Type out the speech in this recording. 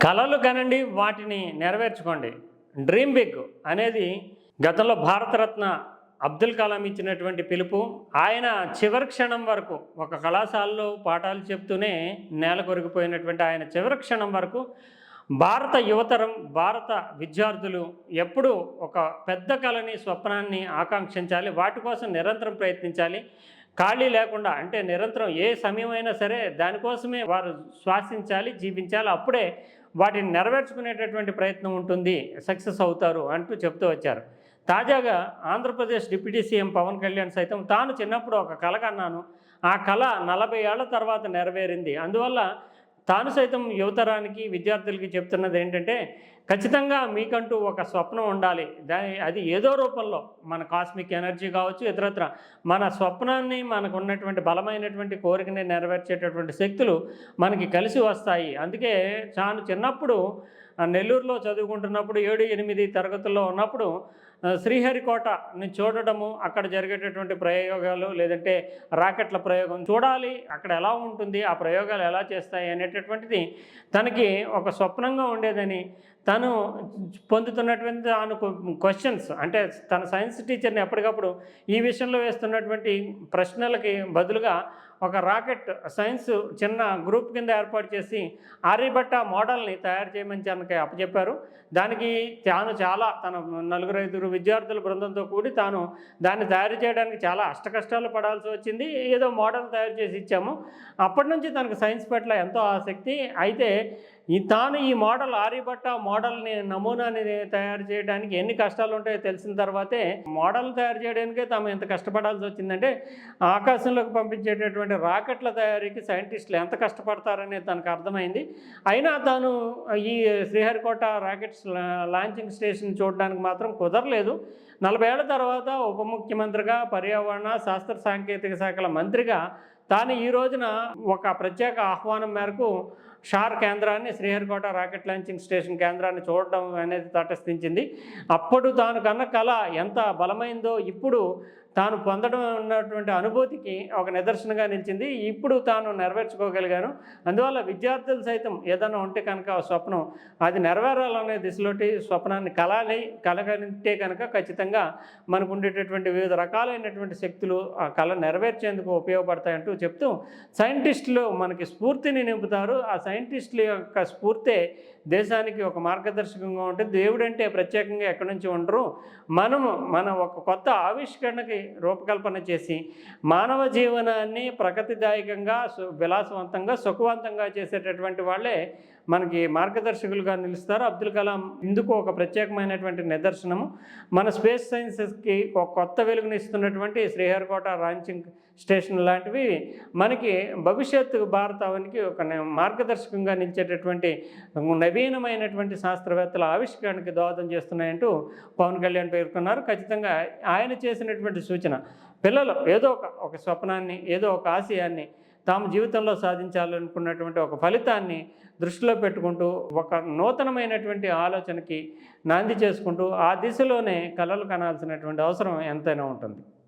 కలలు కనండి వాటిని నెరవేర్చుకోండి. డ్రీమ్ బిగ్ అనేది గతంలో భారతరత్న అబ్దుల్ కలాం ఇచ్చినటువంటి పిలుపు. ఆయన చివరి క్షణం వరకు ఒక కళాశాలలో పాఠాలు చెప్తూనే నేల కొరిగిపోయినటువంటి ఆయన చివరి క్షణం వరకు భారత యువతరం, భారత విద్యార్థులు ఎప్పుడూ ఒక పెద్ద కలని, స్వప్నాన్ని ఆకాంక్షించాలి. వాటి కోసం నిరంతరం ప్రయత్నించాలి. ఖాళీ లేకుండా అంటే నిరంతరం ఏ సమయమైనా సరే దానికోసమే వారు శ్వాసించాలి, జీవించాలి. అప్పుడే వాటిని నెరవేర్చుకునేటటువంటి ప్రయత్నం ఉంటుంది, సక్సెస్ అవుతారు అంటూ చెప్తూ వచ్చారు. తాజాగా ఆంధ్రప్రదేశ్ డిప్యూటీ సీఎం పవన్ కళ్యాణ్ సైతం తాను చిన్నప్పుడు ఒక కల కన్నాను. ఆ కల 40 ఏళ్ల తర్వాత నెరవేరింది. అందువల్ల తాను సైతం యువతరానికి, విద్యార్థులకి చెప్తున్నది ఏంటంటే, ఖచ్చితంగా మీకంటూ ఒక స్వప్నం ఉండాలి. అది ఏదో రూపంలో మన కాస్మిక్ ఎనర్జీ కావచ్చు, ఇతరత్ర మన స్వప్నాన్ని, మనకున్నటువంటి బలమైనటువంటి కోరికని నెరవేర్చేటటువంటి శక్తులు మనకి కలిసి వస్తాయి. అందుకే తాను చిన్నప్పుడు నెల్లూరులో చదువుకుంటున్నప్పుడు 7, 8 తరగతుల్లో ఉన్నప్పుడు శ్రీహరికోటని చూడడము, అక్కడ జరిగేటటువంటి ప్రయోగాలు, లేదంటే రాకెట్ల ప్రయోగం చూడాలి, అక్కడ ఎలా ఉంటుంది, ఆ ప్రయోగాలు ఎలా చేస్తాయి అనేటటువంటిది తనకి ఒక స్వప్నంగా ఉండేదని, తను పొందుతున్నటువంటి తాను క్వశ్చన్స్ అంటే తన సైన్స్ టీచర్ని ఎప్పటికప్పుడు ఈ విషయంలో వేస్తున్నటువంటి ప్రశ్నలకి బదులుగా ఒక రాకెట్ సైన్స్ చిన్న గ్రూప్ కింద ఏర్పాటు చేసి ఆర్యభట్ట మోడల్ని తయారు చేయమని తనకి అప్పచెప్పారు. దానికి తాను చాలా తన 4-5 విద్యార్థుల బృందంతో కూడి తాను దాన్ని తయారు చేయడానికి చాలా అష్టకష్టాలు పడాల్సి వచ్చింది. ఏదో మోడల్ తయారు చేసి ఇచ్చాము. అప్పటి నుంచి తనకు సైన్స్ పట్ల ఎంతో ఆసక్తి. అయితే తాను ఈ మోడల్ ఆర్యభట్ట మోడల్ని నమూనాని తయారు చేయడానికి ఎన్ని కష్టాలు ఉంటాయో తెలిసిన తర్వాతే మోడల్ తయారు చేయడానికే తాము ఎంత కష్టపడాల్సి వచ్చిందంటే, ఆకాశంలోకి పంపించేటటువంటి రాకెట్ల తయారీకి సైంటిస్టులు ఎంత కష్టపడతారనేది తనకు అర్థమైంది. అయినా తాను ఈ శ్రీహరికోట రాకెట్స్ లాంచింగ్ స్టేషన్ చూడడానికి మాత్రం కుదరలేదు. 40 ఏళ్ల తర్వాత ఉప ముఖ్యమంత్రిగా, పర్యావరణ, శాస్త్ర సాంకేతిక శాఖల మంత్రిగా తాను ఈ రోజున ఒక ప్రత్యేక ఆహ్వానం మేరకు షార్ కేంద్రాన్ని, శ్రీహరికోట రాకెట్ లాంచింగ్ స్టేషన్ కేంద్రాన్ని చూడడం అనేది తటస్థించింది. అప్పుడు తాను కన్న కళ ఎంత బలమైందో ఇప్పుడు తాను పొందడం ఉన్నటువంటి అనుభూతికి ఒక నిదర్శనంగా నిలిచింది. ఇప్పుడు తాను నెరవేర్చుకోగలిగాను. అందువల్ల విద్యార్థులు సైతం ఏదైనా ఉంటే కనుక స్వప్నం అది నెరవేరాలనే దిశలోటి స్వప్నాన్ని కలగంటే కనుక ఖచ్చితంగా మనకు ఉండేటటువంటి వివిధ రకాలైనటువంటి శక్తులు ఆ కళ నెరవేర్చేందుకు ఉపయోగపడతాయంటూ చెప్తూ, సైంటిస్టులు మనకి స్ఫూర్తిని నింపుతారు. ఆ సైంటిస్టుల యొక్క స్ఫూర్తే దేశానికి ఒక మార్గదర్శకంగా ఉంటుంది. దేవుడంటే ప్రత్యేకంగా ఎక్కడి నుంచి ఉండరు. మన ఒక కొత్త ఆవిష్కరణకి రూపకల్పన చేసి మానవ జీవనాన్ని ప్రగతిదాయకంగా, విలాసవంతంగా, సుఖవంతంగా చేసేటటువంటి వాళ్ళే మనకి మార్గదర్శకులుగా నిలుస్తారు. అబ్దుల్ కలాం ఇందుకు ఒక ప్రత్యేకమైనటువంటి నిదర్శనము. మన స్పేస్ సైన్సెస్కి ఒక కొత్త వెలుగునిస్తున్నటువంటి శ్రీహరికోట లాంచింగ్ స్టేషన్ లాంటివి మనకి భవిష్యత్తు భారతావనికి ఒక మార్గదర్శకంగా నిలిచేటటువంటి నవీనమైనటువంటి శాస్త్రవేత్తల ఆవిష్కరణకి దోహదం చేస్తున్నాయంటూ పవన్ కళ్యాణ్ పేర్కొన్నారు. ఖచ్చితంగా ఆయన చేసినటువంటి సూచన, పిల్లలు ఏదో ఒక స్వప్నాన్ని, ఏదో ఒక ఆశయాన్ని తాము జీవితంలో సాధించాలనుకున్నటువంటి ఒక ఫలితాన్ని దృష్టిలో పెట్టుకుంటూ ఒక నూతనమైనటువంటి ఆలోచనకి నాంది చేసుకుంటూ ఆ దిశలోనే కలలు కనాల్సినటువంటి అవసరం ఎంతైనా ఉంటుంది.